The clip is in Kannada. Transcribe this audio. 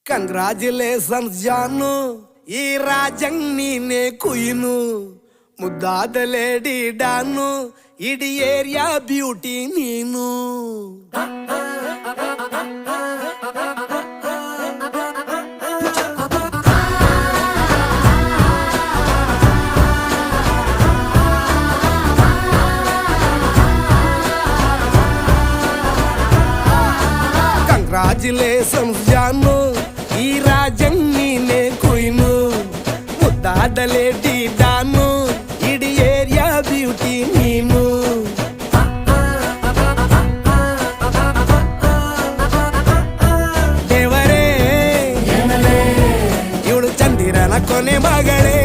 ಕಂಗ್ರಾಚುಲೇಷನ್ಸ್ ಜಾನು, ಈ ರಾಜಂಗ್ ನೀನೆ ಕುಯ್ನು, ಮುದ್ದಾದ ಲೇಡಿ ಡಾನು, ಇಡೀ ಏರಿಯಾ ಬ್ಯೂಟಿ ನೀನು. ಕಂಗ್ರಾಚುಲೇಷನ್ಸ್ ಜಾನು, ಈ ರಾಜಂಗ್ ನೀನೆ ಕುಯ್ನು, ಮುದ್ದಾದ ಲೇಡಿ ಡಾನು, ಇಡೀ ಏರಿಯಾ ಬ್ಯೂಟಿ ನೀನು. ದೇವರೇ ಇವಳು ಚಂದಿರನ ಕೊನೆ ಮಗಳೇ.